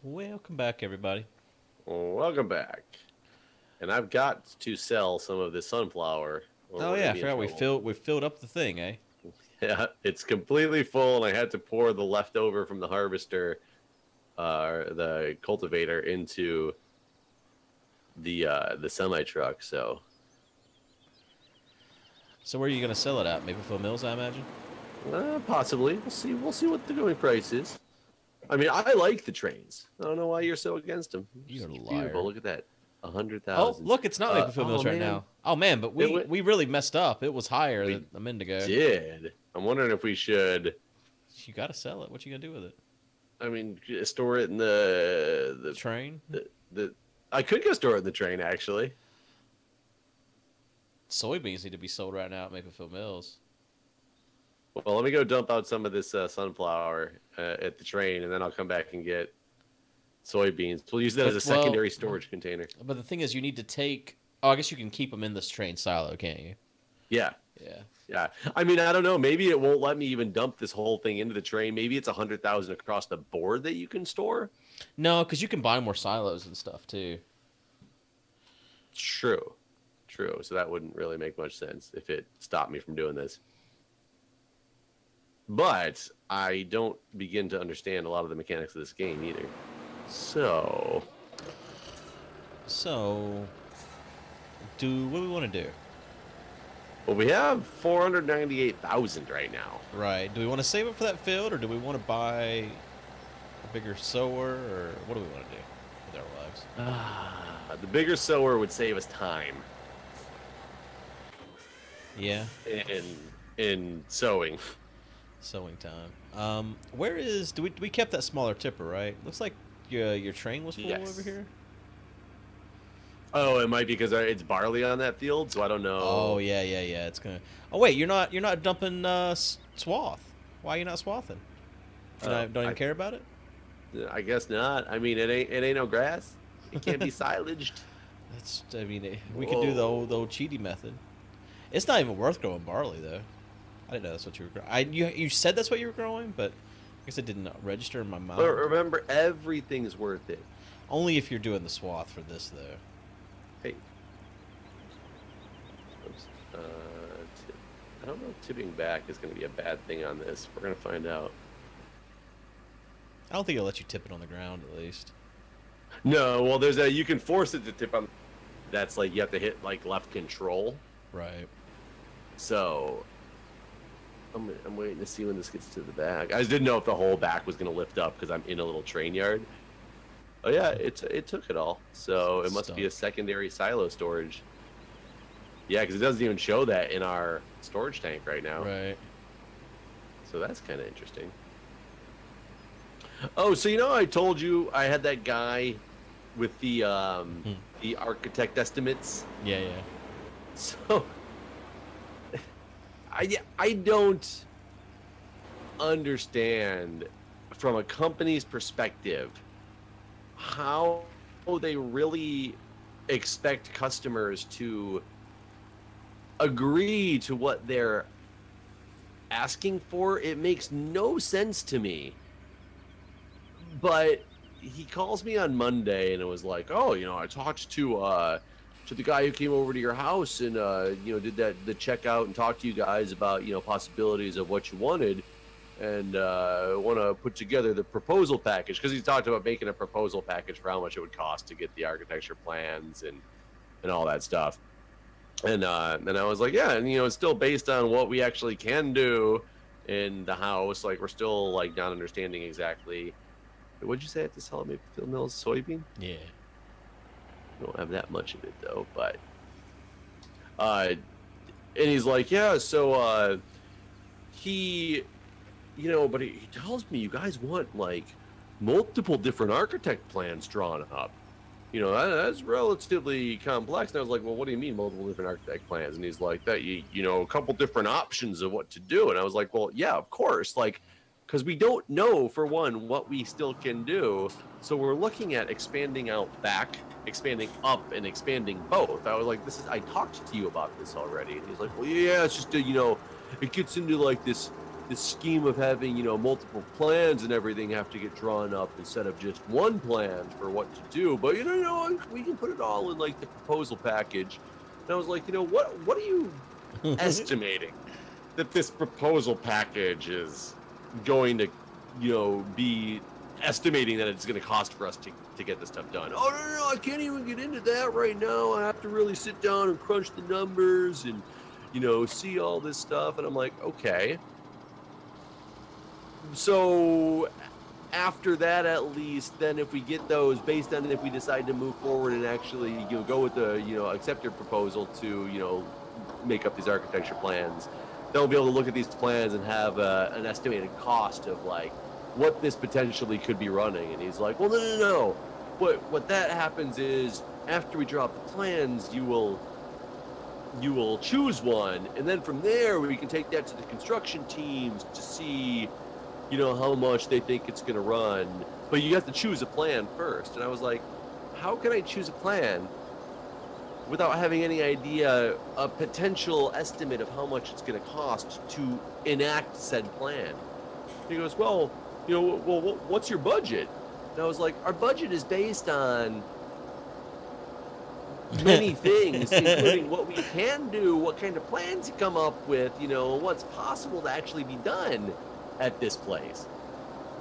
Welcome back, everybody. Welcome back. And I've got to sell some of this sunflower, or Oh we're yeah, gonna I be in forgot trouble. we filled up the thing, eh? Yeah, it's completely full, and I had to pour the leftover from the harvester, the cultivator, into the semi truck. So So where are you gonna sell it at? Mapleville Mills, I imagine. possibly we'll see. We'll see what the going price is. I mean, I like the trains. I don't know why you're so against them. You're a Beautiful. liar. Look at that, a hundred Oh, thousand. look, it's not Mapleville Oh Mills right man, now. Oh man, but it we went. we really messed up. It was higher We than a minute ago. did. I'm wondering if we should. You gotta sell it. What you gonna do with it? I mean, store it in the Train? the. I could go store it in the train actually. Soybeans need to be sold right now at Mapleville Mills. Well, let me go dump out some of this sunflower at the train, and then I'll come back and get soybeans. We'll use that as a secondary storage container. But the thing is, you need to take. Oh, I guess you can keep them in this train silo, can't you? Yeah, Yeah. yeah. I mean, I don't know. Maybe it won't let me even dump this whole thing into the train. Maybe it's 100,000 across the board that you can store. No, because you can buy more silos and stuff too. True, true. So that wouldn't really make much sense if it stopped me from doing this. But I don't begin to understand a lot of the mechanics of this game either. So, So, what do we want to do? well, we have 498,000 right now. Right. Do we want to save it for that field, or do we want to buy a bigger sower, or what do we want to do with our lives? The bigger sower would save us time Yeah, in sowing. sowing time. Where is? Do we kept that smaller tipper? Right. Looks like your train was full Yes. over here. Oh, it might be because it's barley on that field, so I don't know. Oh yeah. It's gonna. Oh wait, you're not dumping swath. Why are you not swathing? Don't even care about it. I guess not. I mean, it ain't no grass. It can't be silaged. That's. I mean, we could do the old cheaty method. It's not even worth growing barley though. I didn't know that's what you were growing. You said that's what you were growing, but I guess it didn't register in my mind. But remember, everything's worth it. Only if you're doing the swath for this though. Hey. Oops. I don't know if tipping back is going to be a bad thing on this. We're going to find out. I don't think it'll let you tip it on the ground at least. No, well, you can force it to tip on. That's like you have to hit like left control. Right. So I'm waiting to see when this gets to the back. I just didn't know if the whole back was going to lift up because I'm in a little train yard. Oh yeah, it took it all. So it must be a secondary silo storage. Yeah, because it doesn't even show that in our storage tank right now. Right. So that's kind of interesting. Oh, so I told you I had that guy with the architect estimates. Yeah. So I don't understand from a company's perspective how they really expect customers to agree to what they're asking for. It makes no sense to me. But he calls me on Monday and it was like, oh, I talked to the guy who came over to your house and did the checkout and talked to you guys about possibilities of what you wanted, and want to put together the proposal package, because he talked about making a proposal package for how much it would cost to get the architecture plans and all that stuff. And I was like, yeah, and it's still based on what we actually can do in the house. Like, we're still like not understanding exactly. What'd you say I have to sell at Mapleville Mills? Soybean? Yeah. I don't have that much of it though, but and he's like, yeah, so he but he tells me you guys want like multiple different architect plans drawn up. That's relatively complex. And I was like, well, what do you mean multiple different architect plans? And he's like, that a couple different options of what to do. And I was like, well, yeah, of course, like, because we don't know, for one, what we still can do. So we're looking at expanding out back, expanding up, and expanding both. I was like, I talked to you about this already. And he's like, well, yeah, it's just, it gets into like this this scheme of having, you know, multiple plans and everything have to get drawn up instead of just one plan for what to do. But you know, we can put it all in like the proposal package. And I was like, you know, what are you estimating that this proposal package is going to, you know, be estimating that it's going to cost for us to get this stuff done? Oh, no, I can't even get into that right now. I have to really sit down and crunch the numbers and, you know, see all this stuff. And I'm like, okay. So after that, at least, then if we get those, based on if we decide to move forward and actually, you know, go with the, you know, accept your proposal to, you know, make up these architecture plans, they'll be able to look at these plans and have an estimated cost of like what this potentially could be running. And he's like, well, no. What that happens is after we draw up the plans, you will choose one, and then from there we can take that to the construction teams to see, you know, how much they think it's going to run. But you have to choose a plan first. And I was like, how can I choose a plan without having any idea, a potential estimate of how much it's going to cost to enact said plan? He goes, well, you know, well, what's your budget? And I was like, our budget is based on many things, including what we can do, what kind of plans you come up with, you know, what's possible to actually be done at this place.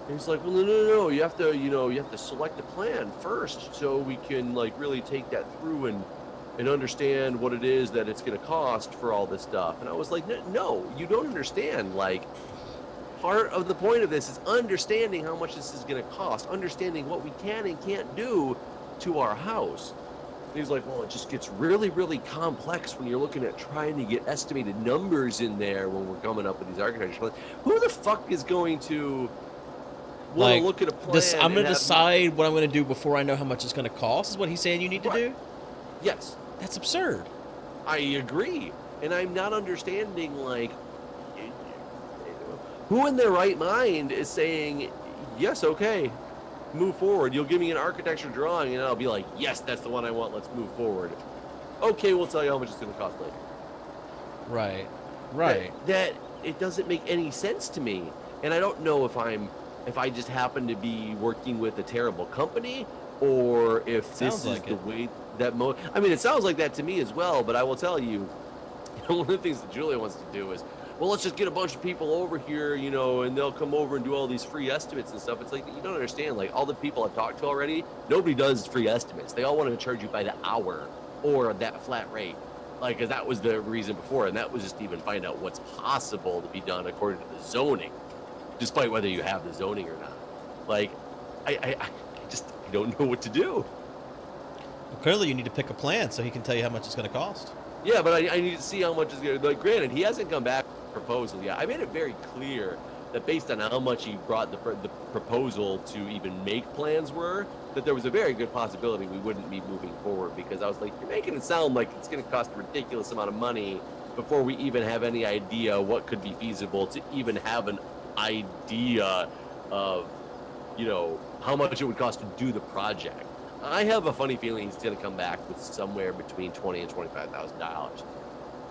And he's like, well, no, you have to select a plan first so we can like really take that through and understand what it is that it's going to cost for all this stuff. And I was like, no, you don't understand. Like, part of the point of this is understanding how much this is going to cost, understanding what we can and can't do to our house. And he's like, well, it just gets really, really complex when you're looking at trying to get estimated numbers in there when we're coming up with these architecture plans. Who the fuck is going to want to look at a plan? I'm going to decide what I'm going to do before I know how much it's going to cost, is what he's saying you need to do? Yes. That's absurd. I agree. And I'm not understanding, like, who in their right mind is saying, yes, okay, move forward. You'll give me an architecture drawing, and I'll be like, yes, that's the one I want. Let's move forward. Okay, we'll tell you how much it's going to cost later. Right. That it doesn't make any sense to me. And I don't know if I just happen to be working with a terrible company, or if this is the way that I mean, it sounds like that to me as well, but I will tell you, one of the things that Julia wants to do is, well, let's just get a bunch of people over here, you know, and they'll come over and do all these free estimates and stuff. It's like, you don't understand, like, all the people I've talked to already, nobody does free estimates. They all want to charge you by the hour or that flat rate. Like, because that was the reason before, and that was just to even find out what's possible to be done according to the zoning, despite whether you have the zoning or not. Like, I don't know what to do. Well, clearly you need to pick a plan so he can tell you how much it's going to cost. Yeah, but I need to see how much it's going to, like, granted, he hasn't come back with a proposal yet. I made it very clear that based on how much he brought the proposal to even make plans were, that there was a very good possibility we wouldn't be moving forward, because I was like, you're making it sound like it's going to cost a ridiculous amount of money before we even have any idea what could be feasible to even have an idea of, you know, how much it would cost to do the project. I have a funny feeling he's going to come back with somewhere between $20,000 and $25,000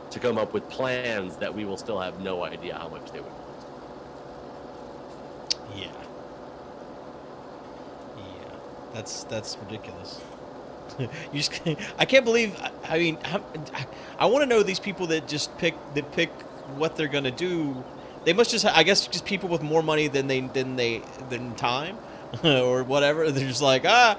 to come up with plans that we will still have no idea how much they would cost. Yeah. That's ridiculous. I can't believe. I mean, I want to know these people that just pick what they're going to do. They must just, I guess, just people with more money than time. Or whatever. They're just like, I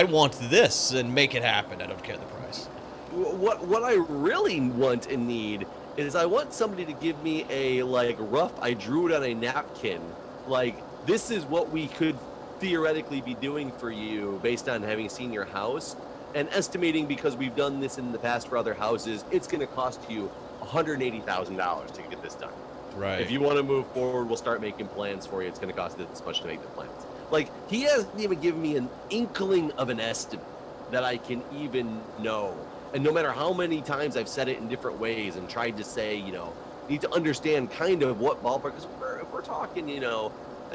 want this and make it happen. I don't care the price. What I really want and need is I want somebody to give me a, like, rough, I drew it on a napkin, like, this is what we could theoretically be doing for you based on having seen your house, and estimating, because we've done this in the past for other houses, it's going to cost you $180,000 to get this done. Right. If you want to move forward, we'll start making plans for you. It's going to cost this much to make the plans. Like, he hasn't even given me an inkling of an estimate that I can even know. And no matter how many times I've said it in different ways and tried to say, you know, need to understand kind of what ballpark, because if we're talking, you know,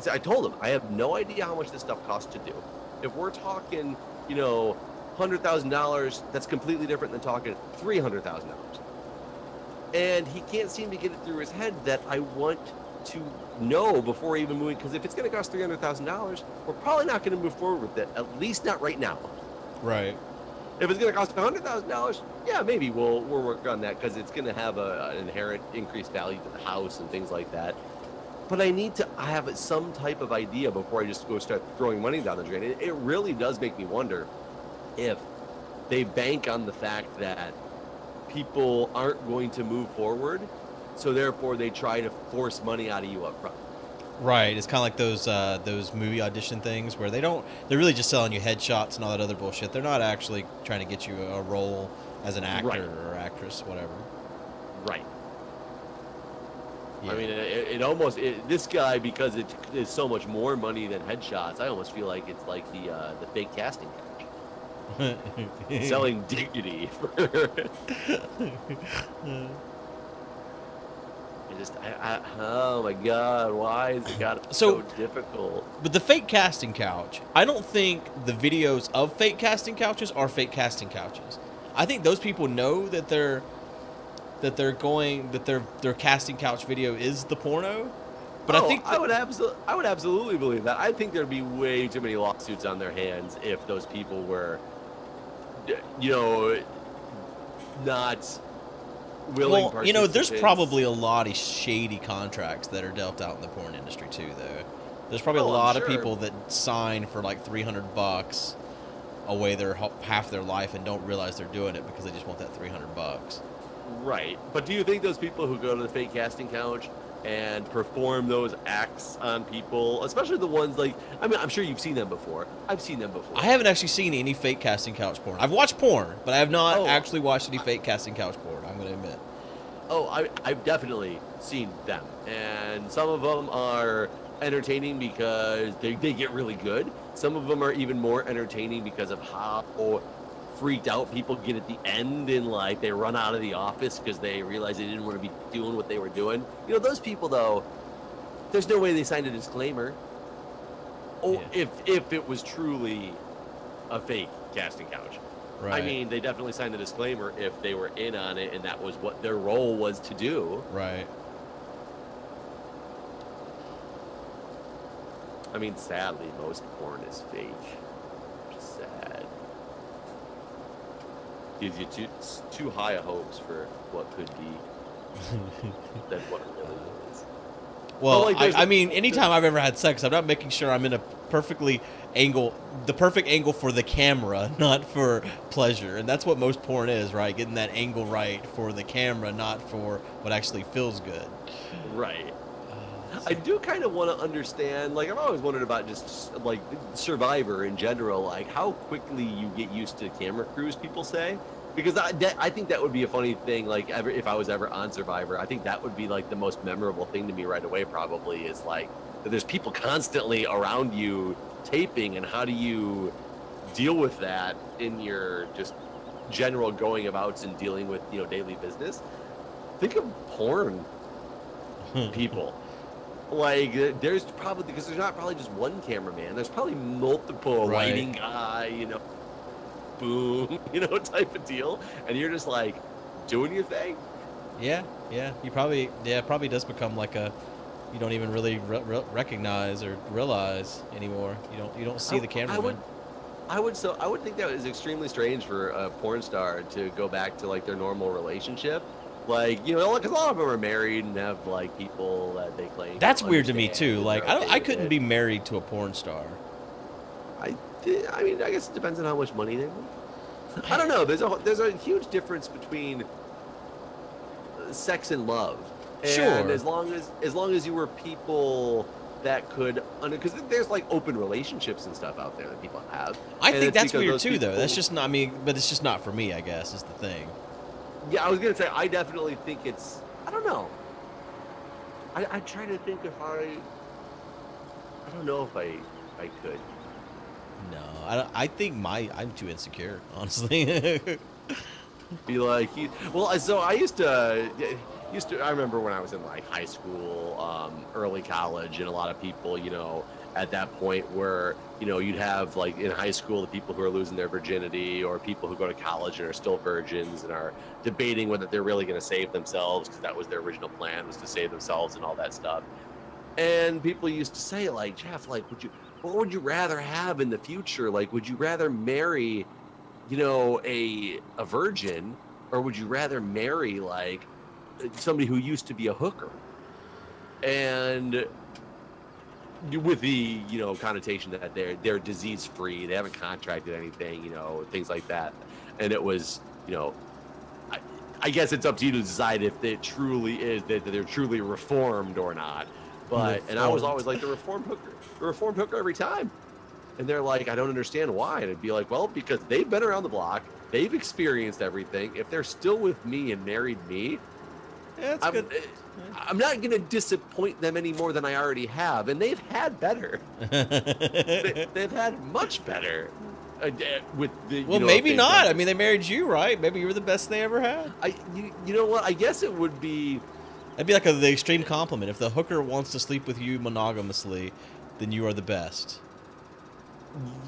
I told him, I have no idea how much this stuff costs to do. If we're talking, you know, $100,000, that's completely different than talking $300,000. And he can't seem to get it through his head that I want to know before even moving, because if it's going to cost $300,000, we're probably not going to move forward with it, at least not right now. Right. If it's going to cost $100,000, yeah, maybe we'll work on that, because it's going to have an inherent increased value to the house and things like that. But I need to have some type of idea before I just go start throwing money down the drain. It really does make me wonder if they bank on the fact that people aren't going to move forward, so therefore they try to force money out of you up front. Right. It's kind of like those movie audition things where they're really just selling you headshots and all that other bullshit. They're not actually trying to get you a role as an actor or actress, whatever. Right. Yeah. I mean, this guy, because it is so much more money than headshots, I almost feel like it's like the fake casting couch. Selling dignity for oh my god, why is it got so difficult? But the fake casting couch, I don't think the videos of fake casting couches are fake casting couches. I think those people know that their casting couch video is the porno. But I think I would absolutely believe that. I think there'd be way too many lawsuits on their hands if those people were, not willing. Well, there's probably a lot of shady contracts that are dealt out in the porn industry too, though. There's probably a lot of people that sign for like $300 away their half their life and don't realize they're doing it because they just want that $300. Right. But do you think those people who go to the fake casting couch and perform those acts on people, especially the ones like, I mean, I'm sure you've seen them before. I've seen them before. I haven't actually seen any fake casting couch porn. I've watched porn, but I have not actually watched any fake casting couch porn, I'm going to admit. Oh, I've definitely seen them. And some of them are entertaining because they get really good. Some of them are even more entertaining because of how freaked out people get at the end, and like they run out of the office because they realize they didn't want to be doing what they were doing. Those people, though, there's no way they signed a disclaimer. If it was truly a fake casting couch. Right. I mean, they definitely signed a disclaimer if they were in on it and that was what their role was to do. Right. I mean, sadly, most porn is fake. Which is sad. Gives you too high a hopes for what could be than what it really is. Well, I mean, anytime I've ever had sex, I'm not making sure I'm in a the perfect angle for the camera, not for pleasure. And that's what most porn is, right? Getting that angle right for the camera, not for what actually feels good. Right. I do kind of want to understand, like, I've always wondered about just, like, Survivor in general, like, how quickly you get used to camera crews, people say. Because I think that would be a funny thing, like, if I was ever on Survivor, I think that would be, like, the most memorable thing to me right away, probably, is, like, that there's people constantly around you taping, and how do you deal with that in your just general going abouts and dealing with, daily business? Think of porn people. Like, there's probably, because there's not probably just one cameraman, there's probably multiple lighting guy, boom, type of deal, and you're just like doing your thing. Yeah, it probably does become like you don't even really recognize or realize anymore. You don't see the cameraman. I would think that is extremely strange for a porn star to go back to like their normal relationship. Like, because a lot of them are married and have, like, people that they claim. That's weird to me, too. Like, I couldn't be married to a porn star. I mean, I guess it depends on how much money they make. I don't know. There's a huge difference between sex and love. And sure. As long as you were people that could, because there's, like, open relationships and stuff out there that people have. I think that's weird, too, though. That's just not, but it's just not for me, I guess, is the thing. Yeah, I was going to say, I definitely think it's, I don't know. I try to think if I don't know if I could. No, I think I'm too insecure, honestly. Be like, so I used to, I remember when I was in like high school, early college, and a lot of people, at that point where, you'd have like in high school, the people who are losing their virginity, or people who go to college and are still virgins and are debating whether they're really going to save themselves, because that was their original plan, was to save themselves and all that stuff. And people used to say, like, Jeff, like, what would you rather have in the future? Like, would you rather marry, you know, a virgin, or would you rather marry like somebody who used to be a hooker? And with the, you know, connotation that they're disease free, they haven't contracted anything, you know, things like that. And it was, you know, I guess it's up to you to decide if it truly is that they're truly reformed or not. But and I was always like the reformed hooker every time. And they're like, I don't understand why. And it'd be like, well, because they've been around the block, they've experienced everything. If they're still with me and married me, Yeah, that's good. I'm not going to disappoint them any more than I already have. And they've had better. They've had much better. With the, well, maybe not. I mean, they married you, right? Maybe you were the best they ever had. You know what? I guess it would be. That'd be like the extreme compliment. If the hooker wants to sleep with you monogamously, then you are the best.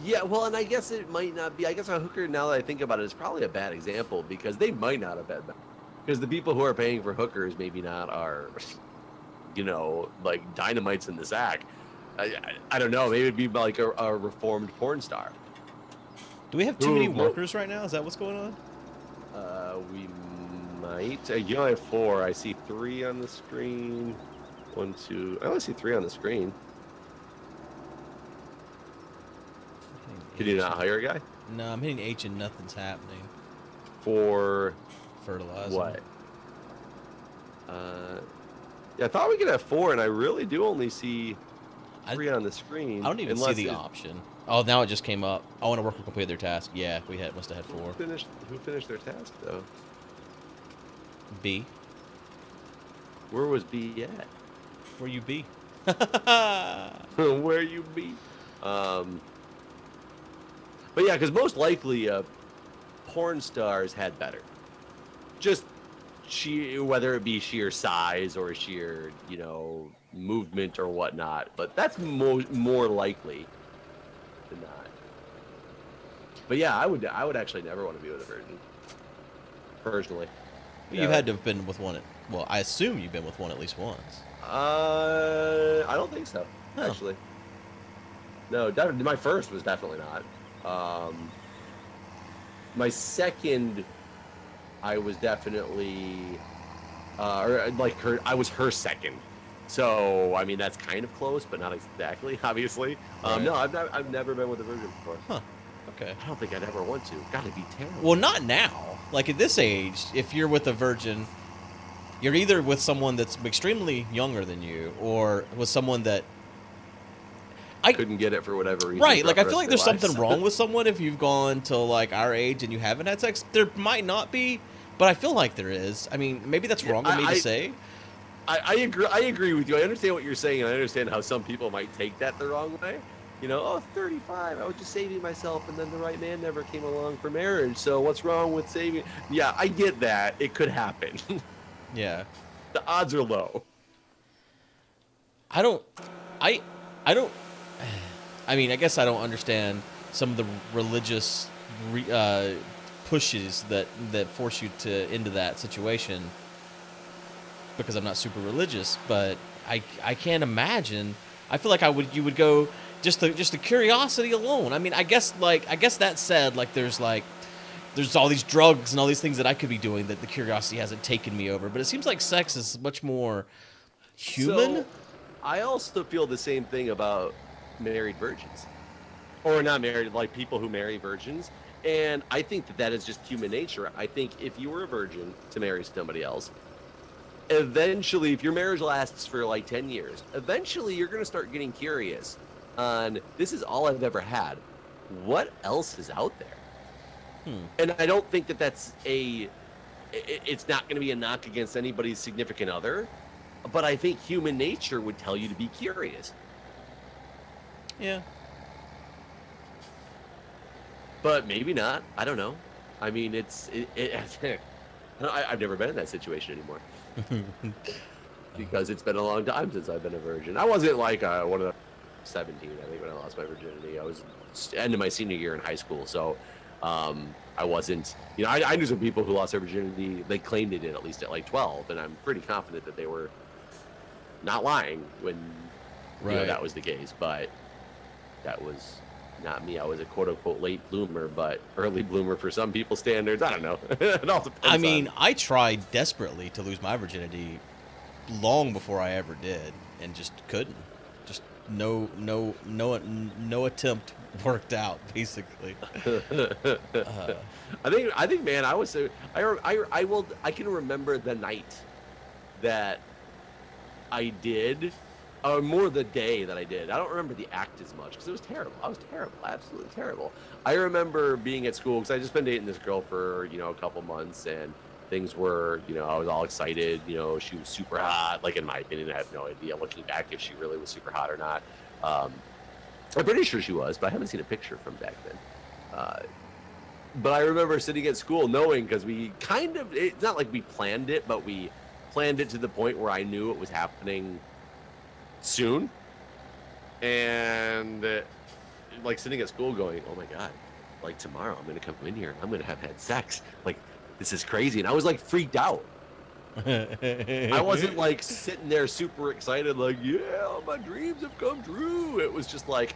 Yeah, well, and I guess it might not be. I guess a hooker, now that I think about it, is probably a bad example because they might not have been. Because the people who are paying for hookers maybe not are, you know, like dynamites in the sack. I don't know. Maybe it'd be like a reformed porn star. Do we have too many workers right now? Is that what's going on? We might. You only have 4. I see 3 on the screen. 1, 2. I only see 3 on the screen. Did you not hire a guy? No, I'm hitting H and nothing's happening. For fertilizer. What? Yeah, I thought we could have 4, and I really do only see 3 on the screen. I don't even see the option. Oh, now it just came up. I want to work or complete their task. Yeah, we must have had 4. Who finished their task though? B. Where was B at? Where you be? Where you be? But yeah, because most likely porn stars had better. Just whether it be sheer size or sheer, you know, movement or whatnot. But that's more likely than not. But yeah, I would actually never want to be with a virgin. Personally. Well, you had to have been with one. Well, I assume you've been with one at least once. I don't think so. Actually, no. My first was definitely not. My second, I was definitely, or like her. I was her second. So I mean that's kind of close, but not exactly. Obviously, right. No, I've never been with a virgin before. Huh. Okay. I don't think I'd ever want to. Gotta be terrible. Well, not now. Like at this age, if you're with a virgin, you're either with someone that's extremely younger than you, or with someone that I couldn't get it for whatever reason. Right. Like I feel like there's something wrong with someone if you've gone to like our age and you haven't had sex. There might not be, but I feel like there is. I mean, maybe that's wrong of me to say. I agree with you. I understand what you're saying, and I understand how some people might take that the wrong way. You know, oh, 35, I was just saving myself, and then the right man never came along for marriage, so what's wrong with saving? Yeah, I get that. It could happen. Yeah. The odds are low. I mean, I guess I don't understand some of the religious pushes that force you into that situation because I'm not super religious, but I can't imagine. I feel like you would go just the curiosity alone. I mean, I guess that said, like there's all these drugs and all these things that I could be doing that the curiosity hasn't taken me over, but it seems like sex is much more human. So, I also feel the same thing about married virgins, or not married, like people who marry virgins, and I think that is just human nature. I think if you were a virgin to marry somebody else, eventually, if your marriage lasts for like 10 years, eventually you're going to start getting curious on, this is all I've ever had. What else is out there? And I don't think that it's not going to be a knock against anybody's significant other, but I think human nature would tell you to be curious. Yeah. But maybe not. I don't know. I mean, I've never been in that situation anymore. Because it's been a long time since I've been a virgin. I wasn't like one of the 17, I think, when I lost my virginity. I was end of my senior year in high school, so I wasn't, you know, I knew some people who lost their virginity. They claimed they did at least at like 12, and I'm pretty confident that they were not lying when you know, Right. that was the case. But that was not me. I was a quote unquote late bloomer, but early bloomer for some people's standards. I don't know. It all depends. I mean, I tried desperately to lose my virginity long before I ever did, and just couldn't. Just no attempt worked out, basically. I think, man, I was so I can remember the night that I did, or more the day that I did. I don't remember the act as much because it was terrible. I was terrible, absolutely terrible. I remember being at school because I just been dating this girl for, you know, a couple months, and things were, you know, I was all excited. You know, she was super hot. Like, in my opinion, I have no idea looking back if she really was super hot or not. I'm pretty sure she was, but I haven't seen a picture from back then. But I remember sitting at school knowing, because we kind of, it's not like we planned it, but we planned it to the point where I knew it was happening soon. And like sitting at school going, oh my God, like tomorrow I'm going to come in here and I'm going to have had sex. Like, this is crazy. And I was like freaked out. I wasn't like sitting there super excited, like, yeah, my dreams have come true. It was just like,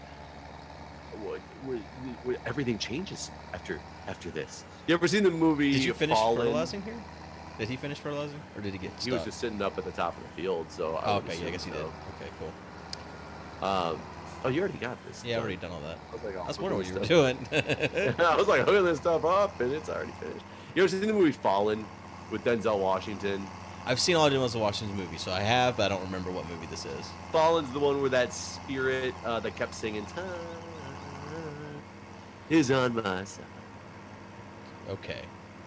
everything changes after this. You ever seen the movie? Did you finish Fallen? fertilizing here? Did he finish fertilizing, or did he get stuck? He was just sitting up at the top of the field, so Oh, okay, yeah, I guess he did. Okay, cool. Oh, you already got this. Yeah, I already done all that. I was like, oh, I was wondering what you were stuff. doing. I was like hooking this stuff up, and it's already finished. You ever seen the movie Fallen with Denzel Washington? I've seen all the Denzel Washington movies, so I have, but I don't remember what movie this is. Fallen's the one where that spirit that kept singing "Time is on my side." Okay.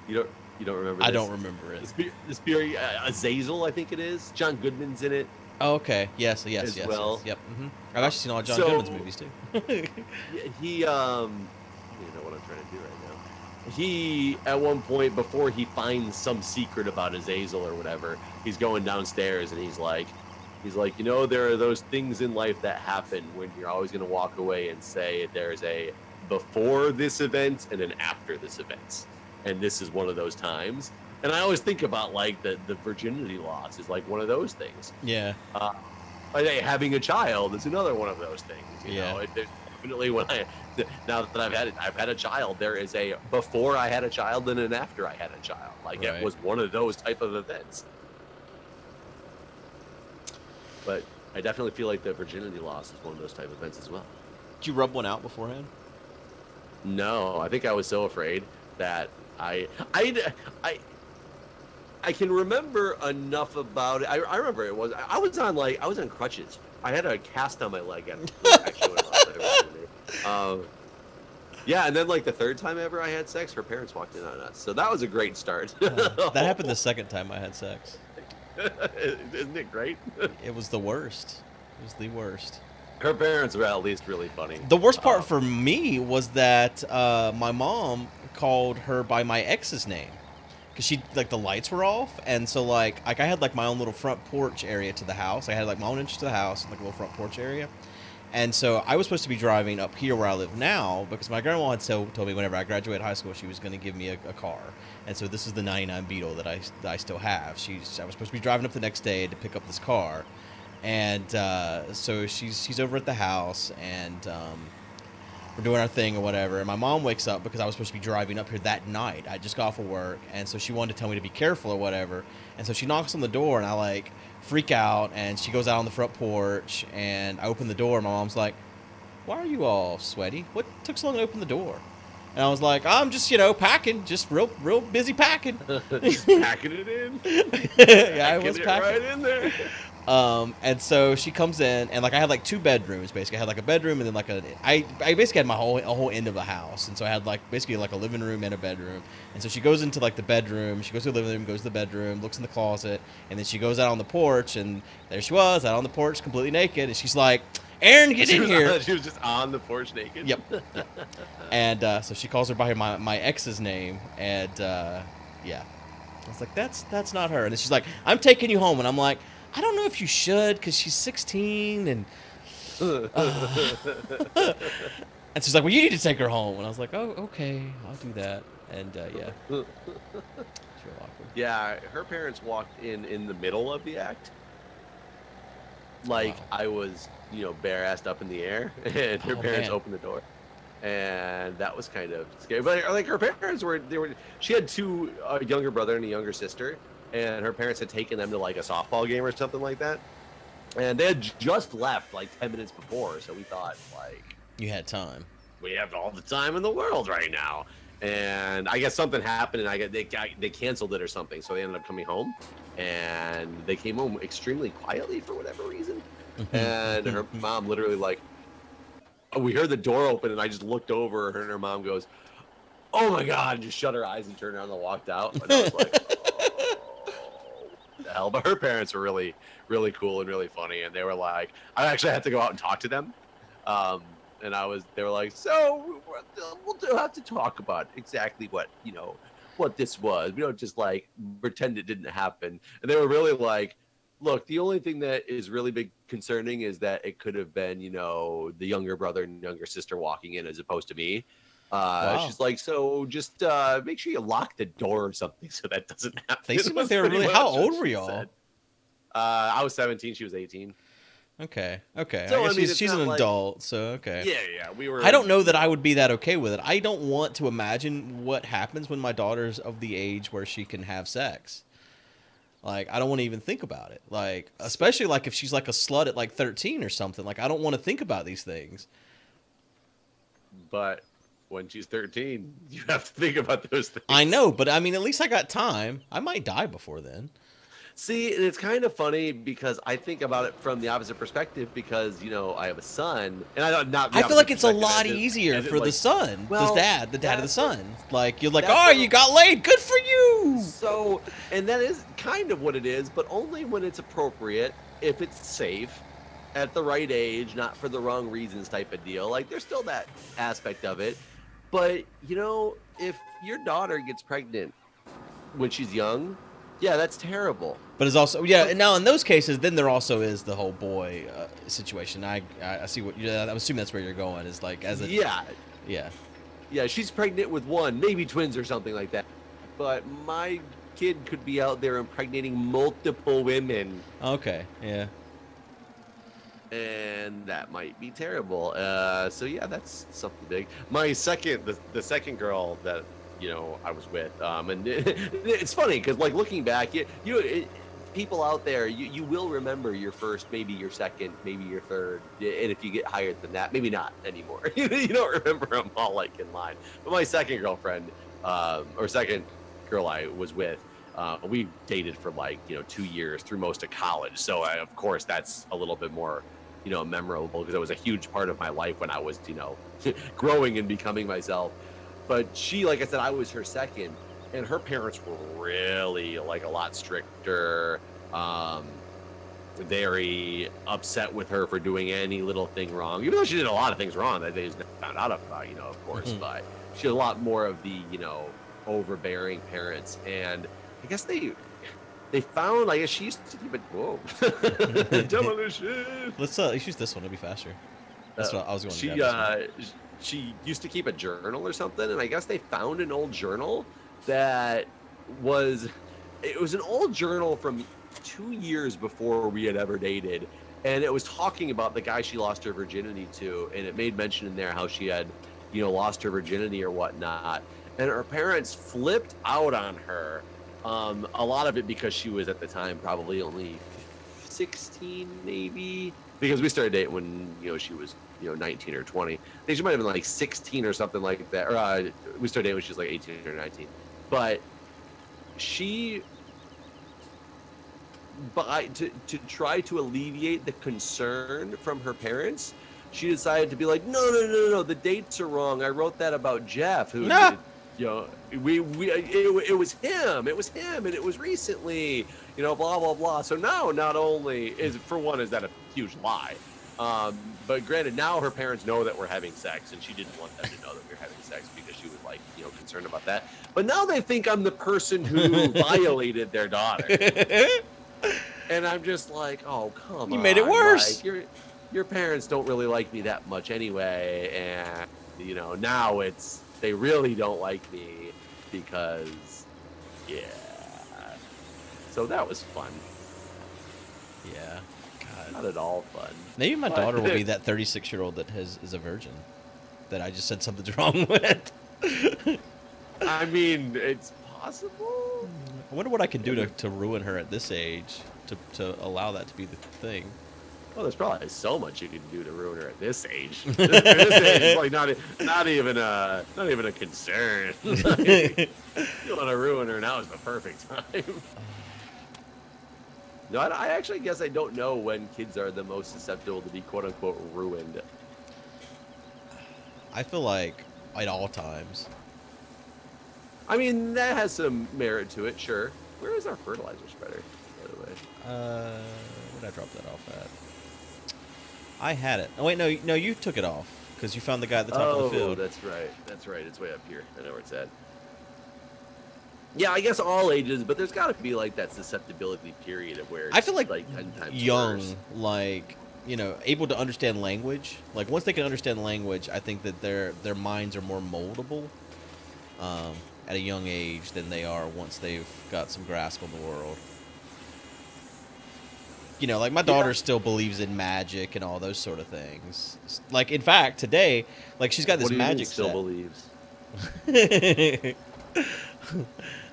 You don't remember this? I don't remember it. The spirit Azazel, I think it is. John Goodman's in it. Oh, okay. Yes. As well. Yes. Yep. I've actually seen all John Goodman's movies too. He I don't even know what I'm trying to do right now. He, at one point, before he finds some secret about Azazel or whatever, he's going downstairs and he's like, you know, there are those things in life that happen when you're always going to walk away and say there's a before this event and an after this event. And this is one of those times. And I always think about, like, the virginity loss is like one of those things. Yeah. Having a child is another one of those things. You Yeah. know, there's definitely now that I've had a child, there is a before I had a child and an after I had a child. Like, Right. It was one of those type of events. But I definitely feel like the virginity loss is one of those type of events as well. Did you rub one out beforehand? No, I think I was so afraid that I can remember enough about it. I remember it was I was on crutches. I had a cast on my leg actually. Yeah, and then like the third time ever I had sex, her parents walked in on us, so that was a great start. That happened the second time I had sex. Isn't it great? It was the worst. It was the worst. Her parents were at least really funny. The worst part for me was that my mom called her by my ex's name. Because she, like, the lights were off, and so, like I had, like, my own little front porch area to the house. I had, like, my own entrance to the house and, like, a little front porch area. And so I was supposed to be driving up here where I live now because my grandma had told me whenever I graduated high school she was going to give me a car. And so this is the 99 Beetle that I still have. I was supposed to be driving up the next day to pick up this car. And so she's over at the house, and we're doing our thing or whatever. And my mom wakes up because I was supposed to be driving up here that night. I just got off of work, and so she wanted to tell me to be careful or whatever. And so she knocks on the door, and I, like, freak out, and she goes out on the front porch, and I open the door, and my mom's like, "Why are you all sweaty? What took so long to open the door?" And I was like, "I'm just, packing, just real busy packing." Packing it in. Yeah, I was packing. Right in there. And so she comes in, and, like, I had, like, two bedrooms, basically. I had, like, a bedroom, and then, like, I basically had my whole end of a house. And so I had, like, basically, like, a living room and a bedroom. And so she goes into, like, the bedroom. She goes to the living room, goes to the bedroom, looks in the closet, and then she goes out on the porch, and there she was, out on the porch, completely naked. And she's like, "Aaron, get in here." She was just on the porch naked? Yep. And so she calls her by my ex's name, and, yeah. I was like, that's not her. And then she's like, "I'm taking you home." And I'm like, "I don't know if you should, because she's 16, and..." And she's like, "Well, you need to take her home." And I was like, "Oh, okay, I'll do that." And, yeah. It's real awkward. Yeah, her parents walked in the middle of the act. like Wow. I was, bare-assed up in the air, and her Oh parents man. opened the door, and that was kind of scary. But like her parents she had two a younger brother and a younger sister, and her parents had taken them to like a softball game or something like that, and they had just left like 10 minutes before, so we thought like You had time. we have all the time in the world right now. And I guess something happened, and they canceled it or something, so they ended up coming home, and they came home extremely quietly for whatever reason. And her mom literally like, we heard the door open, and I just looked over, and her mom goes, "Oh my god!" and just shut her eyes and turned around and walked out. And I was like, "Oh, what the hell!" But her parents were really, really cool and really funny, and they were like, I actually had to go out and talk to them. And they were like, so we'll have to talk about exactly what this was. We don't just like pretend it didn't happen. And they were really like, look, the only thing that is really big concerning is that it could have been, the younger brother and younger sister walking in as opposed to me. Wow. She's like, so just make sure you lock the door or something so that doesn't happen. They seem like they were really. How old were y'all? I was 17. She was 18. Okay. So, I guess she's an like, adult, so okay. Yeah. We were. I don't know that I would be that okay with it. I don't want to imagine what happens when my daughter's of the age where she can have sex. Like, I don't want to even think about it. Like, especially like if she's like a slut at like 13 or something. Like, I don't want to think about these things. But when she's 13, you have to think about those things. I know, but I mean, at least I got time. I might die before then. See, it's kind of funny because I think about it from the opposite perspective because, I have a son, and I feel like it's a lot easier for the son, the dad of the son. Like, you're like, oh, you got laid, good for you. So, and that is kind of what it is, but only when it's appropriate, if it's safe, at the right age, not for the wrong reasons type of deal. Like, there's still that aspect of it. But, if your daughter gets pregnant when she's young, yeah, that's terrible. But it's also and now in those cases, then there also is the whole boy situation. I see what I'm assuming that's where you're going. Is like as a yeah. She's pregnant with one, maybe twins or something like that. But my kid could be out there impregnating multiple women. Okay, yeah. And that might be terrible. So yeah, that's something big. My the second girl that I was with, and it's funny because like looking back, people out there, you will remember your first, maybe your second, maybe your third, and if you get higher than that, maybe not anymore. You don't remember them all like in line. But my second girlfriend, or second girl I was with, we dated for like 2 years through most of college. So of course that's a little bit more memorable because it was a huge part of my life when I was growing and becoming myself. But she, like I said, I was her second, and her parents were really like a lot stricter, very upset with her for doing any little thing wrong, even though she did a lot of things wrong that they just never found out about, of course. But she had a lot more of the overbearing parents, and I guess they found, I guess she used to keep it. Whoa, demolition. Let's use this one. It'll be faster. That's what I was going to grab. She used to keep a journal or something, and I guess they found an old journal that was an old journal from 2 years before we had ever dated, and it was talking about the guy she lost her virginity to, and it made mention in there how she had lost her virginity or whatnot, and her parents flipped out on her, a lot of it because she was at the time probably only 16 maybe, because we started dating when she was 19 or 20. I think she might have been like 16 or something like that. Or we started dating when she was like 18 or 19. But to try to alleviate the concern from her parents, she decided to be like, no, the dates are wrong. I wrote that about Jeff, who it was him, and it was recently, blah blah blah. So now, not only is that a huge lie. But granted, now her parents know that we're having sex, and she didn't want them to know that we were having sex because she was like, concerned about that. But now they think I'm the person who violated their daughter. And I'm just like, oh, come on. You made it worse. Like, your parents don't really like me that much anyway. And, now they really don't like me because, yeah. So that was fun. Yeah. Not at all fun. Maybe my daughter will be that 36-year-old that is a virgin. That I just said something's wrong with. I mean, it's possible. I wonder what I can do to ruin her at this age to allow that to be the thing. Well, there's probably so much you can do to ruin her at this age. This age is like not even a concern. Like, you want to ruin her, now is the perfect time. No, I actually guess I don't know when kids are the most susceptible to be quote unquote ruined. I feel like at all times. I mean, that has some merit to it, sure. Where is our fertilizer spreader, by the way? Where did I drop that off at? I had it. Oh wait, no, you took it off because you found the guy at the top of the field. Oh, that's right. That's right. It's way up here. I know where it's at. Yeah, I guess all ages, but there's got to be like that susceptibility period of where it's, I feel like 10 times young, worse. like able to understand language. Like once they can understand language, I think that their minds are more moldable at a young age than they are once they've got some grasp on the world. Like my daughter still believes in magic and all those sort of things. Like in fact, today, like she's got this magic still set. believes.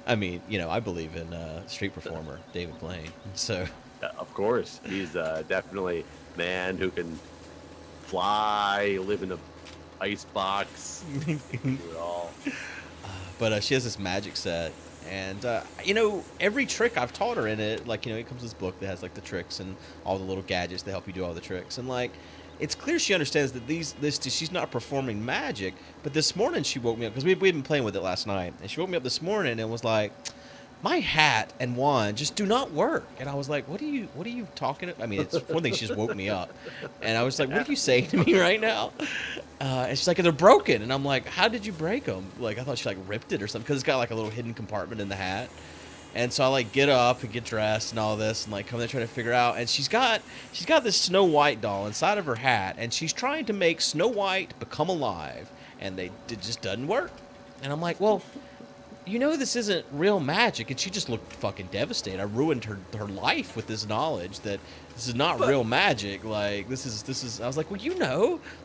I mean, I believe in street performer David Blaine. So, Yeah, of course, he's definitely man who can fly, live in a ice box, do it all. But she has this magic set, and every trick I've taught her in it, like it comes with this book that has like the tricks and all the little gadgets that help you do all the tricks, and like it's clear she understands that she's not performing magic. But this morning she woke me up because we'd been playing with it last night, and she woke me up this morning and was like, "My hat and wand just do not work." And I was like, "What are you talking about?" I mean, it's one thing, she just woke me up, and I was like, "What are you saying to me right now?" And she's like, "They're broken," and I'm like, "How did you break them?" Like I thought she like ripped it or something because it's got like a little hidden compartment in the hat. And so I like get up and get dressed and all this and like come there trying to figure out. And she's got this Snow White doll inside of her hat, and she's trying to make Snow White become alive, and it just doesn't work. And I'm like, well, this isn't real magic. And she just looked fucking devastated. I ruined her life with this knowledge that this is not real magic. Like this is. I was like, well,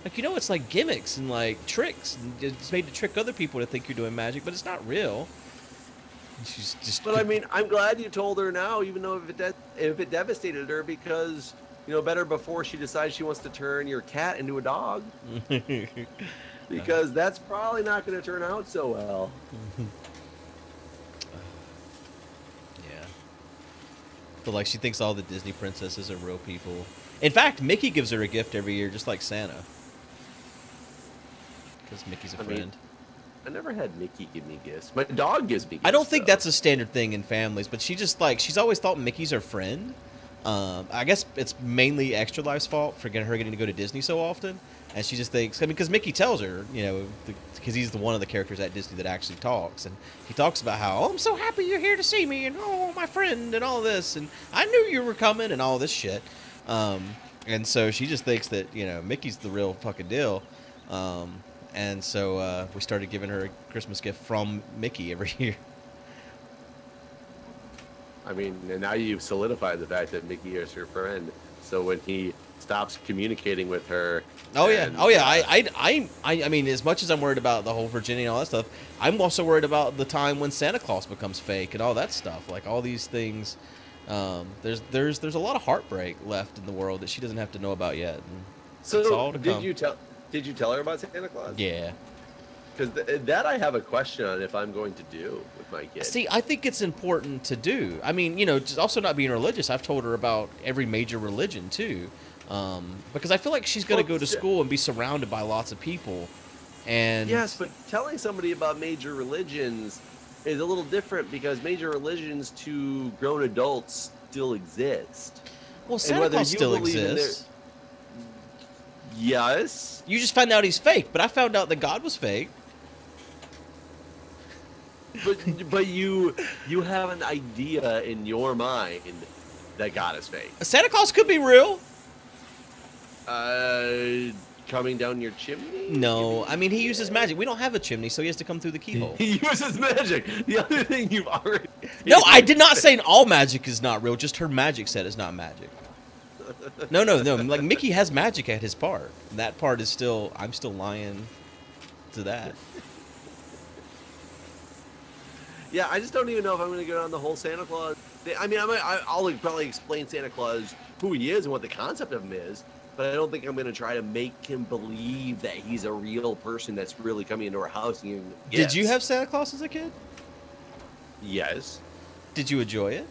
it's like gimmicks and like tricks. And it's made to trick other people to think you're doing magic, but it's not real. She's just. But I mean, I'm glad you told her now, even though if it devastated her, because better before she decides she wants to turn your cat into a dog, because that's probably not going to turn out so well. Yeah. But like, she thinks all the Disney princesses are real people. In fact, Mickey gives her a gift every year, just like Santa, because Mickey's a friend. I never had Mickey give me gifts. My dog gives me gifts. I don't think that's a standard thing in families, but she's always thought Mickey's her friend. I guess it's mainly Extra Life's fault for her getting to go to Disney so often, and she just thinks, because Mickey tells her, because he's one of the characters at Disney that actually talks, and he talks about how, I'm so happy you're here to see me, and my friend, and all this, and I knew you were coming, and all this shit. And so she just thinks that Mickey's the real fucking deal. And so we started giving her a Christmas gift from Mickey every year. I mean, and now you've solidified the fact that Mickey is her friend. So when he stops communicating with her, I mean, as much as I'm worried about the whole virginity and all that stuff, I'm also worried about the time when Santa Claus becomes fake and all that stuff. Like all these things, there's a lot of heartbreak left in the world that she doesn't have to know about yet. And so it's all to come. Did you tell her about Santa Claus? Yeah. Because that I have a question on if I'm going to do with my kid. See, I think it's important to do. I mean, just also not being religious. I've told her about every major religion, too. Because I feel like she's going to go to school and be surrounded by lots of people. And yes, but telling somebody about major religions is a little different because major religions to grown adults still exist. Well, Santa Claus still exists. Yes. You just found out he's fake, but I found out that God was fake. But you have an idea in your mind that God is fake. Santa Claus could be real. Coming down your chimney? No, I mean he uses magic. We don't have a chimney, so he has to come through the keyhole. He uses magic. The other thing you've already. No, I did not say all magic is not real. Just her magic set is not magic. No, no, no. Like Mickey has magic at his part. That part is still. I'm still lying to that. Yeah, I just don't even know if I'm going to go down the whole Santa Claus. I mean, I'll probably explain Santa Claus, who he is and what the concept of him is, but I don't think I'm going to try to make him believe that he's a real person that's really coming into our house. And Did you have Santa Claus as a kid? Yes. Did you enjoy it?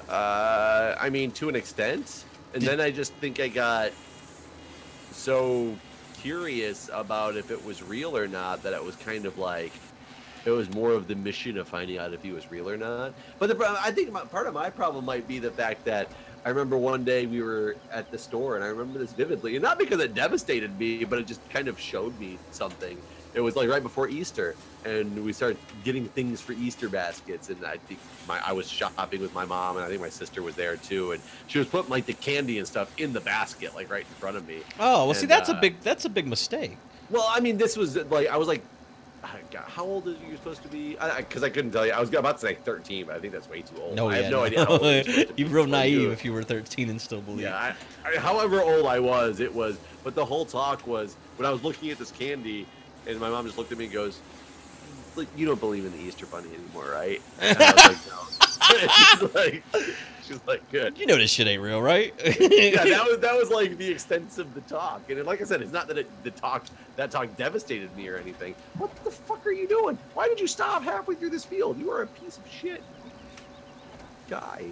I mean, to an extent. And then I just think I got so curious about if it was real or not that it was kind of like, it was more of the mission of finding out if he was real or not. But I think part of my problem might be the fact that I remember one day we were at the store, and I remember this vividly, and not because it devastated me, but it just kind of showed me something. It was like right before Easter, and we started getting things for Easter baskets, and I think I was shopping with my mom, and I think my sister was there too, and she was putting like the candy and stuff in the basket, like right in front of me. Oh, well, and, see, that's a big mistake. Well, I mean, this was like I was like, God, how old are you supposed to be? Because I couldn't tell you. I was about to say 13, but I think that's way too old. No, I have no idea how old you're supposed to be. You're real naive if you were 13 and still believe. Yeah, however old I was, it was. But the whole talk was when I was looking at this candy, and my mom just looked at me and goes, "Look, you don't believe in the Easter Bunny anymore, right?" And I was like, "No." She's like, "Good. You know this shit ain't real, right?" Yeah, that was like the extent of the talk. And like I said, it's not that that talk devastated me or anything. What the fuck are you doing? Why did you stop halfway through this field? You are a piece of shit guy.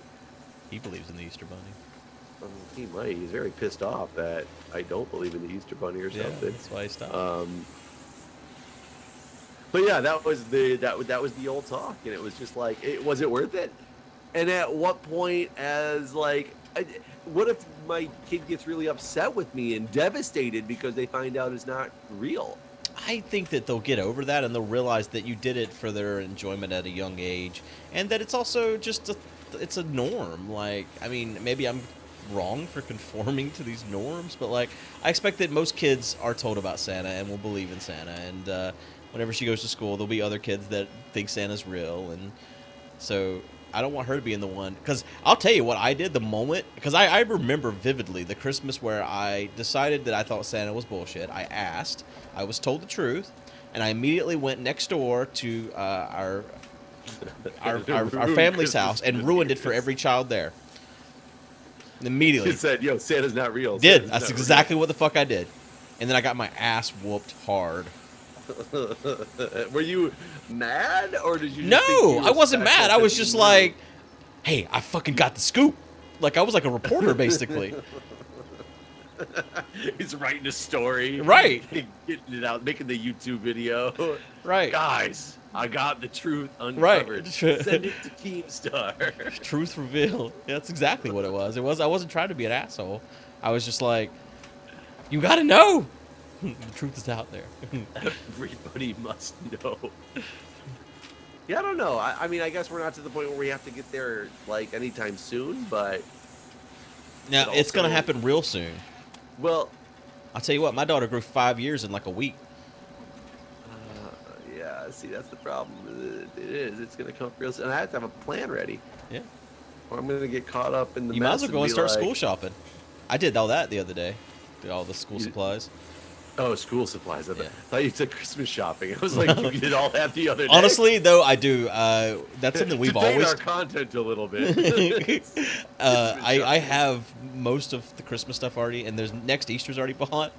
He believes in the Easter Bunny. He might. He's very pissed off that I don't believe in the Easter Bunny or something. Yeah, that's why he stopped. But yeah, that was the old talk, and it was just like, was it worth it? And at what point, as like, what if my kid gets really upset with me and devastated because they find out it's not real? I think that they'll get over that, and they'll realize that you did it for their enjoyment at a young age, and that it's also just it's a norm. Like, I mean, maybe I'm wrong for conforming to these norms, but like, I expect that most kids are told about Santa and will believe in Santa, and whenever she goes to school, there'll be other kids that think Santa's real, and so I don't want her to be in the one, because I'll tell you what I did the moment, because I remember vividly the Christmas where I decided that I thought Santa was bullshit. I asked, I was told the truth, and I immediately went next door to our family's house and ruined it for every child there. Immediately. You said, "Yo, Santa's not real." That's exactly what the fuck I did. And then I got my ass whooped hard. Were you mad, or did you? No, I wasn't mad. I was just like, "Hey, I fucking got the scoop." Like I was like a reporter, basically. He's writing a story, right? Getting it out, making the YouTube video, right? Guys, I got the truth uncovered. Right. Send it to Keemstar. Truth revealed. Yeah, that's exactly what it was. I wasn't trying to be an asshole. I was just like, "You got to know." The truth is out there. Everybody must know. Yeah, I don't know. I mean, I guess we're not to the point where we have to get there like anytime soon, but now it's going to happen real soon. Well, I'll tell you what. My daughter grew 5 years in like a week. Yeah, see, that's the problem. It is. It's going to come up real soon. And I have to have a plan ready. Yeah. Or I'm going to get caught up in the. You might as well go and start school shopping. I did all that the other day. Did all the school supplies. Oh, school supplies. I thought you took Christmas shopping. I was like, you did all that the other day. Honestly, though, I do. That's something we've always. our content a little bit. I have most of the Christmas stuff already, and there's next Easter's already bought,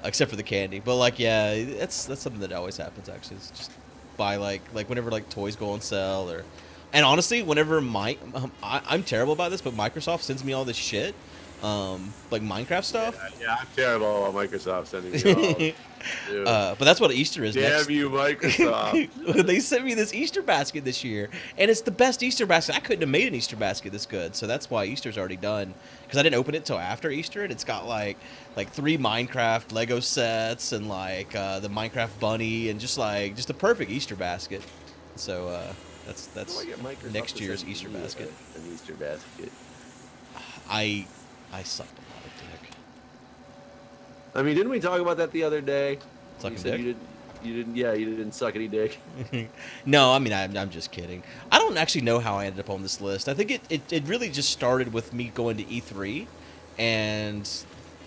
except for the candy. But like, yeah, that's something that always happens. Actually, it's just buy like whenever like toys go on sale, or, and honestly, whenever I'm terrible about this, but Microsoft sends me all this shit. Like Minecraft stuff. Yeah, I'm terrible about Microsoft sending me all. But that's what Easter is. Damn you, Microsoft! They sent me this Easter basket this year, and it's the best Easter basket. I couldn't have made an Easter basket this good, so that's why Easter's already done. Because I didn't open it till after Easter, and it's got like 3 Minecraft Lego sets and like the Minecraft bunny, and just the perfect Easter basket. So that's next year's Easter basket. An Easter basket. I sucked a lot of dick. I mean, didn't we talk about that the other day? Sucking dick? You didn't. Yeah, you didn't suck any dick. No, I mean, I'm just kidding. I don't actually know how I ended up on this list. I think it really just started with me going to E3, and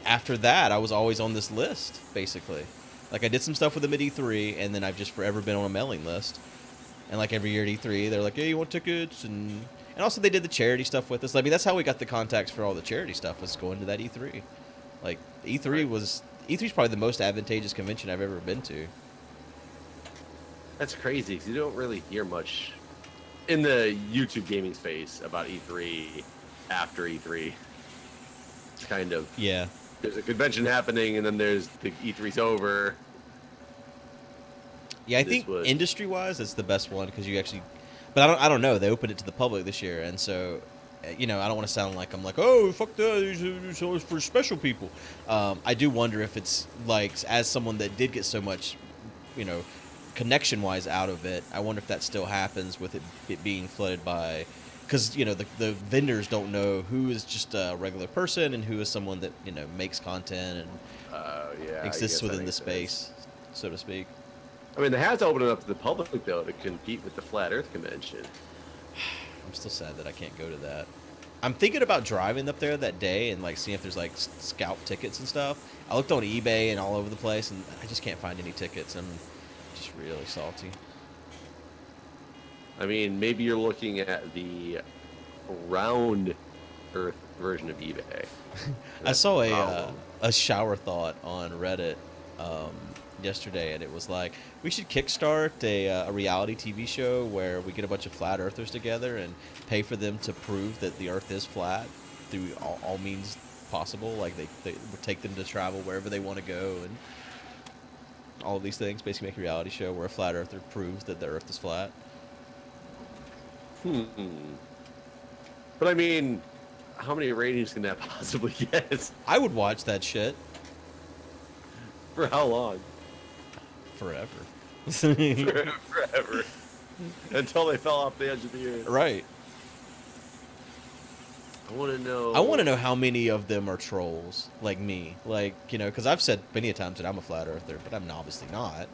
after that, I was always on this list, basically. Like, I did some stuff with them at E3, and then I've just forever been on a mailing list. And, like, every year at E3, they're like, hey, you want tickets? And also they did the charity stuff with us. I mean, that's how we got the contacts for all the charity stuff, was going to that E3. Like, E3's probably the most advantageous convention I've ever been to. That's crazy because you don't really hear much in the YouTube gaming space about E3 after E3. It's kind of there's a convention happening and then there's the E3's over. Yeah, I think industry-wise, it's the best one because you actually. But I don't know. They opened it to the public this year, and so, you know, I don't want to sound like I'm like, oh, fuck that, it's for special people. I do wonder if it's like, as someone that did get so much, you know, connection-wise out of it, I wonder if that still happens with it being flooded by, because, you know, the vendors don't know who is just a regular person and who is someone that, you know, makes content and exists within the space, so to speak. I mean, they have to open it up to the public, though, to compete with the Flat Earth Convention. I'm still sad that I can't go to that. I'm thinking about driving up there that day and, like, seeing if there's, like, scalp tickets and stuff. I looked on eBay and all over the place, and I just can't find any tickets. I'm just really salty. I mean, maybe you're looking at the round Earth version of eBay. I saw a shower thought on Reddit yesterday, and it was like, we should kickstart a reality TV show where we get a bunch of flat earthers together and pay for them to prove that the Earth is flat through all means possible. Like, they would take them to travel wherever they want to go and all of these things. Basically make a reality show where a flat earther proves that the Earth is flat. But I mean, how many ratings can that possibly get? I would watch that shit. For how long? Forever. Forever. Until they fell off the edge of the earth. Right. I want to know. I want to know how many of them are trolls, like me. Like, you know, because I've said many a times that I'm a flat earther, but I'm obviously not.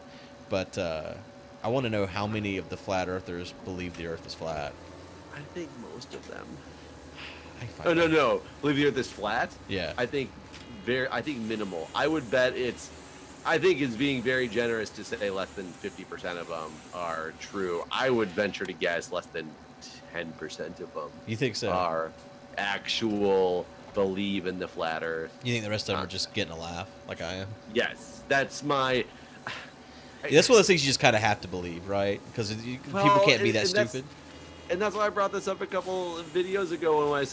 But I want to know how many of the flat earthers believe the Earth is flat. I think most of them. No. Believe the Earth is flat? Yeah. I think minimal. I would bet I think it's being very generous to say less than 50% of them are true. I would venture to guess less than 10% of them. You think so? Are actual believe in the flat Earth. You think the rest of them are just getting a laugh, like I am? Yes, that's my. That's one of those things you just kind of have to believe, right? Because people can't be that stupid. And that's why I brought this up a couple of videos ago when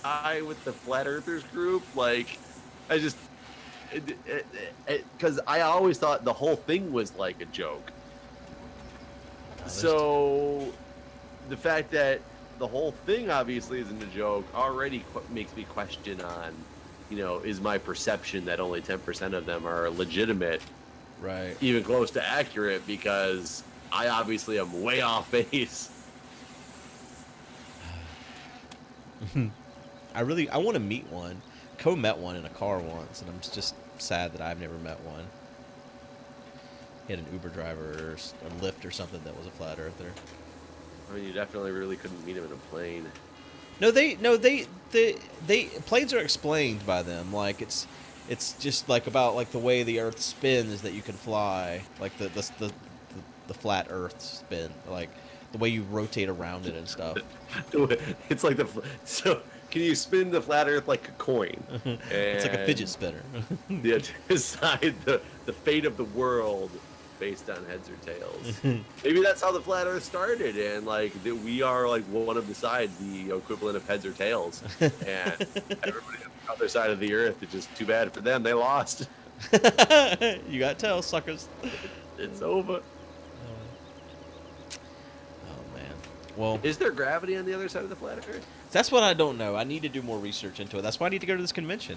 I with the Flat Earthers group, like, I just, because I always thought the whole thing was like a joke. So the fact that the whole thing obviously isn't a joke already makes me question on, you know, is my perception that only 10% of them are legitimate, right, even close to accurate, because I obviously am way off base. I want to meet one. Co-met one in a car once, and I'm just sad that I've never met one. He had an Uber driver or a Lyft or something that was a flat earther. I mean, you definitely really couldn't meet him in a plane. No, they planes are explained by them. Like, it's just like about like the way the Earth spins that you can fly, like the flat Earth spin, like the way you rotate around it and stuff. It's like so. Can you spin the flat Earth like a coin? It's like a fidget spinner. Yeah, to decide the fate of the world based on heads or tails. Maybe that's how the flat Earth started, and like we are like one of the sides, the equivalent of heads or tails, and everybody on the other side of the Earth. It's just too bad for them; they lost. You got tails, suckers. It's over. Oh man. Well, is there gravity on the other side of the flat Earth? That's what I don't know. I need to do more research into it. That's why I need to go to this convention.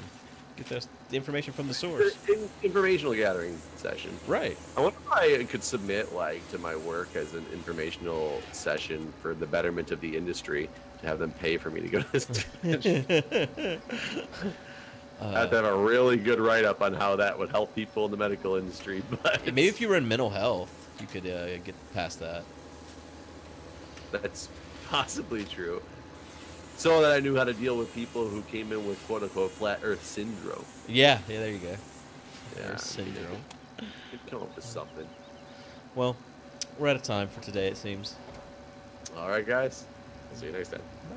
Get the information from the source. Informational gathering session. Right. I wonder if I could submit like to my work as an informational session for the betterment of the industry to have them pay for me to go to this convention. I have to have a really good write-up on how that would help people in the medical industry. But Maybe if you were in mental health, you could get past that. that's possibly true. So that I knew how to deal with people who came in with quote-unquote flat Earth syndrome. Yeah, there you go. Yeah, Syndrome. Could come up with something. Well, we're out of time for today, it seems. All right, guys. I'll see you next time. Bye.